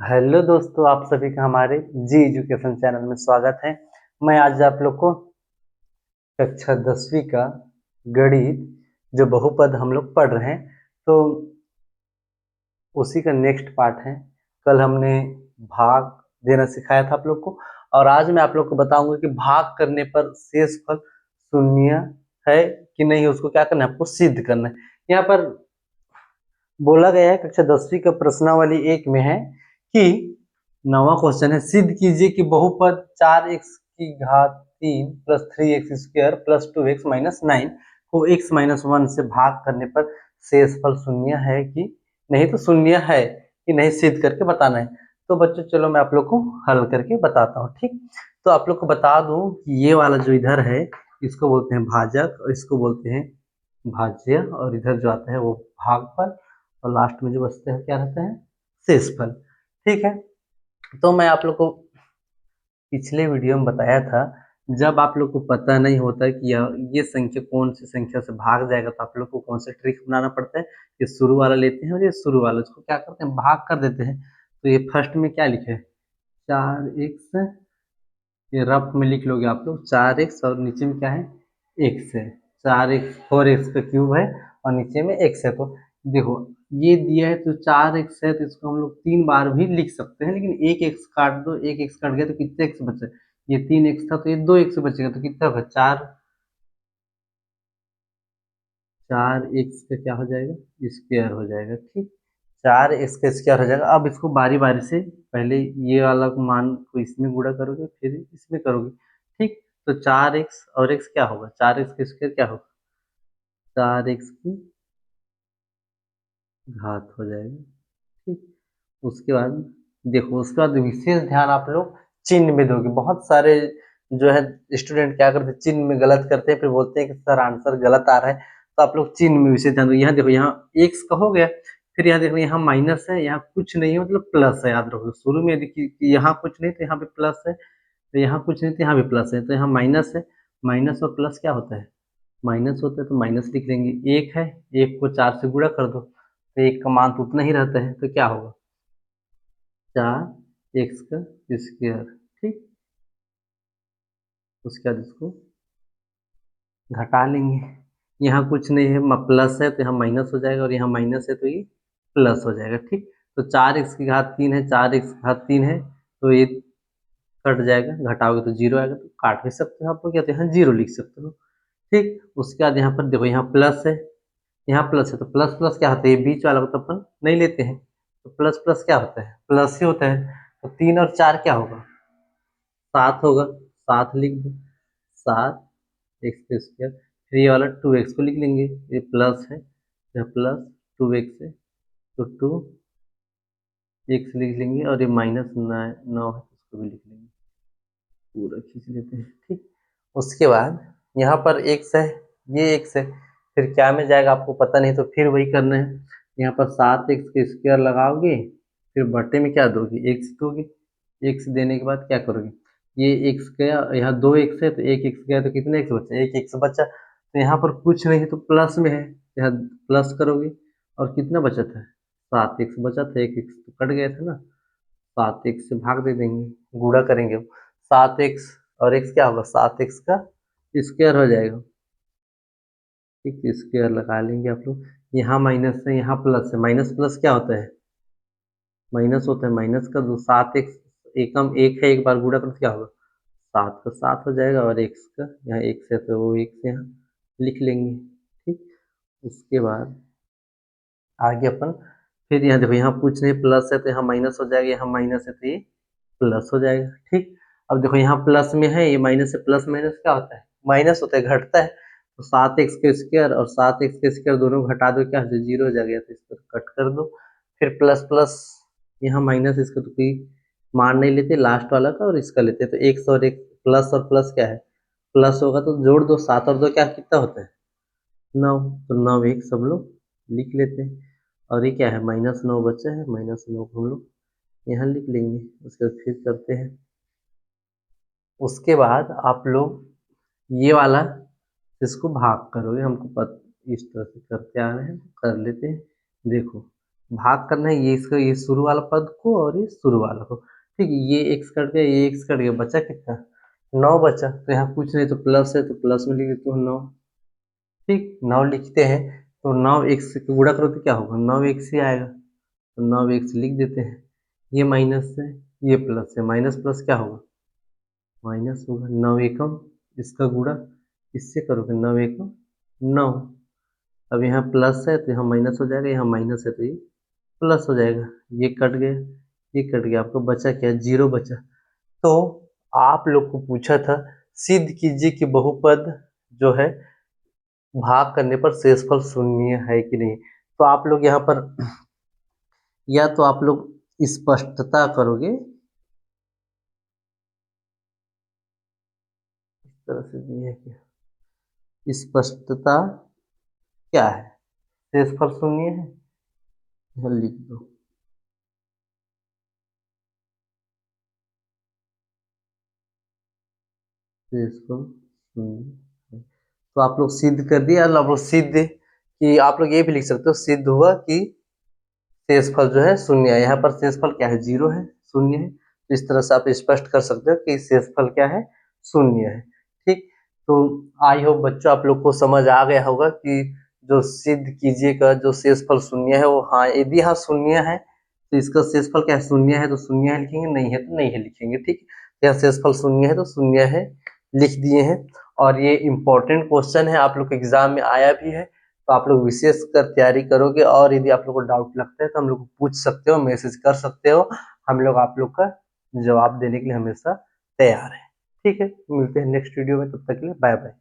Hello दोस्तों, आप सभी का हमारे जी एजुकेशन चैनल में स्वागत है। मैं आज आप लोग को कक्षा 10वीं का गणित जो बहुपद हम लोग पढ़ रहे हैं, तो उसी का नेक्स्ट पार्ट है। कल हमने भाग देना सिखाया था आप लोग को, और आज मैं आप लोग को बताऊंगा कि भाग करने पर शेषफल शून्य है कि नहीं, उसको क्या करना है, आपको सिद्ध करना है। यहाँ पर बोला गया है, कक्षा 10वीं का प्रश्नावली 1 में है कि 9वां क्वेश्चन है, सिद्ध कीजिए कि बहुपद 4x³ plus 3x² plus 2x minus 9 को x-1 से भाग करने पर शेषफल शून्य है कि नहीं, तो शून्य है कि नहीं सिद्ध करके बताना है। तो बच्चों चलो मैं आप लोग को हल करके बताता हूँ। ठीक, तो आप लोग को बता दूं कि ये वाला जो इधर है इसको बोलते हैं भाजक, और इसको बोलते हैं भाज्य, और इधर जो आता है वो भागफल, और लास्ट में जो बचते हैं क्या रहता है, शेषफल। ठीक है, तो मैं आप लोग को पिछले वीडियो में बताया था, जब आप लोग को पता नहीं होता कि ये संख्या कौन सी संख्या से भाग जाएगा, तो आप लोग को कौन सा ट्रिक बनाना पड़ता है, ये शुरू वाला लेते हैं और ये शुरू वाला, इसको क्या करते हैं, भाग कर देते हैं। तो ये फर्स्ट में क्या लिखे है, 4x, ये रफ में लिख लोगे आप लोग 4x, और नीचे में क्या है, x है, 4x का क्यूब है, और नीचे में x है। तो देखो ये दिया है तो 4x है, तो इसको हम लोग 3 बार भी लिख सकते हैं, लेकिन एक x काट दो, एक x कट गया तो कितने x बचे, ये 3x था तो ये 2x बचेगा, तो कितना होगा, 4x का क्या हो जाएगा, स्क्वायर हो जाएगा। ठीक, 4x का स्क्वायर हो जाएगा। अब इसको बारी बारी से पहले ये वाला मान को इसमें गुणा करोगे, फिर इसमें करोगे। ठीक, तो 4x और x क्या होगा, 4x का स्क्वायर क्या होगा, 4x की घात हो जाएगा। ठीक, उसके बाद देखो, उसके बाद विशेष ध्यान आप लोग चिन्ह में दोगे। बहुत सारे जो है स्टूडेंट क्या करते हैं, चिन्ह में गलत करते हैं, फिर बोलते हैं कि सर आंसर गलत आ रहा है। तो आप लोग चिन्ह में विशेष ध्यान दो। यहाँ देखो, यहाँ एक्स का हो गया, फिर यहाँ देखो, यहाँ माइनस है, यहाँ कुछ नहीं है मतलब प्लस है। याद रखो, शुरू में देखिए कि यहाँ कुछ नहीं तो यहाँ पे प्लस है, तो यहाँ कुछ नहीं तो यहाँ भी प्लस है, तो यहाँ माइनस है। माइनस और प्लस क्या होता है, माइनस होता है, तो माइनस लिख लेंगे। एक है, एक को 4 से गुणा कर दो, तो एक का मान तो उतना ही रहता है, तो क्या होगा, 4x का स्क्वायर। ठीक, उसके बाद इसको घटा लेंगे। यहाँ कुछ नहीं है, प्लस है तो यहाँ माइनस हो जाएगा, और यहाँ माइनस है तो ये प्लस हो जाएगा। ठीक, तो 4x की घात 3 है, 4x की घात 3 है, तो ये कट जाएगा, घटाओगे तो जीरो आएगा, तो काट भी सकते हो आप लोग, या तो यहाँ जीरो लिख सकते हो। ठीक, उसके बाद यहाँ पर देखो, यहाँ प्लस है, यहाँ प्लस है, तो प्लस प्लस क्या होता है, ये बीच वाला को तो अपन नहीं लेते हैं, तो प्लस प्लस क्या होता है, प्लस ही होता है। तो 3 और 4 क्या होगा, 7 होगा, 7 लिख दो, 7x का स्क्वायर। फिर ये वाला 2x को लिख लेंगे, ये प्लस है, यह प्लस 2x है, तो 2x लिख लेंगे, और ये माइनस 9 है, इसको भी लिख लेंगे, पूरा खींच लेते हैं। ठीक, उसके बाद यहाँ पर x है, ये x है, फिर क्या में जाएगा आपको पता नहीं, तो फिर वही करना है। यहाँ पर 7x का स्क्वायर लगाओगे, फिर बट्टे में क्या दोगे, x दोगे। x देने के बाद क्या करोगे, ये x गया, यहाँ 2x है, तो एक x गया, तो कितने x बचा, एक x बचा। तो यहाँ पर कुछ नहीं है तो प्लस में है, यहाँ प्लस करोगे, और कितना बचा था, 7x बचा था, एक x तो कट गया था ना, 7x से भाग दे देंगे, गुणा करेंगे, 7x और x क्या होगा, 7x का स्क्वायर हो जाएगा। ठीक, स्क्वायर लगा लेंगे आप लोग। यहाँ माइनस है, यहाँ प्लस है, माइनस प्लस क्या होता है, माइनस होता है। माइनस का जो 7x एकम एक है, एक बार गुणा करो तो क्या होगा, 7 का 7 हो जाएगा, और x का यहाँ x है तो वो x यहाँ लिख लेंगे। ठीक, उसके बाद आगे अपन फिर यहाँ देखो, यहाँ कुछ नहीं, प्लस है तो यहाँ माइनस हो जाएगा, यहाँ माइनस है तो ये प्लस हो जाएगा। ठीक, अब देखो यहाँ प्लस में है, ये माइनस है, प्लस माइनस क्या होता है, माइनस होता है, घटता है। तो 7x का स्क्वायर और 7x का स्क्वायर दोनों घटा दो, क्या हो जाए, जीरो हो जाएगा, तो इसको कट कर दो। फिर प्लस प्लस, यहाँ माइनस, इसका तो कोई मान नहीं लेते, लास्ट वाला का और इसका लेते हैं। तो x और एक प्लस और प्लस क्या है, प्लस होगा तो जोड़ दो, 7 और 2 क्या कितना होता है, 9, तो 9 एक सब लोग लिख लेते हैं। और ये क्या है, -9 बचा है, -9 को हम लोग यहाँ लिख लेंगे। उसके बाद फिर करते हैं, उसके बाद आप लोग ये वाला इसको भाग करोगे, हमको इस तरह से करते आ रहे हैं, कर लेते हैं। देखो भाग करना है ये इसका ये शुरू वाला पद को और ये शुरू वाला को। ठीक है, ये x कट गया, ये x कट गया, बचा कितना? 9 बचा। तो यहाँ कुछ नहीं तो प्लस है तो प्लस में लिख देते हो 9। ठीक, 9 लिखते हैं तो 9x से गुणा करो तो क्या होगा? 9x ही आएगा, तो 9x लिख देते हैं। ये माइनस है, ये प्लस है, माइनस प्लस क्या होगा? माइनस होगा। 9 एकम, इसका गुणा इससे करोगे 9 एकम 9। अब यहाँ प्लस है तो यहाँ माइनस हो जाएगा, यहाँ माइनस है तो ये प्लस हो जाएगा। ये कट गया, ये कट गया, आपको बचा क्या? 0 बचा। तो आप लोग को पूछा था सिद्ध कीजिए कि बहुपद जो है भाग करने पर शेषफल शून्य है कि नहीं। तो आप लोग यहाँ पर या तो आप लोग स्पष्टता करोगे, इस तरह से दी है कि स्पष्टता क्या है? शेषफल शून्य है, यहाँ लिख दो। शेषफल शून्य है। तो आप लोग सिद्ध कर दिया। आप लोग सिद्ध कि आप लोग ये भी लिख सकते हो सिद्ध हुआ कि शेषफल जो है शून्य है। यहाँ पर शेषफल क्या है? 0 है, शून्य है। तो इस तरह से आप स्पष्ट कर सकते हो कि शेषफल क्या है? शून्य है। ठीक, तो आई होप बच्चों आप लोग को समझ आ गया होगा कि जो सिद्ध कीजिए का जो शेषफल शून्य है वो हाँ, यदि हाँ शून्य है तो इसका शेषफल क्या है? शून्य है तो शून्य है लिखेंगे, नहीं है तो नहीं है लिखेंगे। ठीक, यहाँ शेषफल शून्य है तो शून्य है लिख दिए हैं। और ये इम्पोर्टेंट क्वेश्चन है, आप लोग के एग्जाम में आया भी है, तो आप लोग विशेष कर तैयारी करोगे। और यदि आप लोग को डाउट लगता है तो हम लोग को पूछ सकते हो, मैसेज कर सकते हो, हम लोग आप लोग का जवाब देने के लिए हमेशा तैयार है। ठीक है, मिलते हैं नेक्स्ट वीडियो में, तब तक के लिए बाय बाय।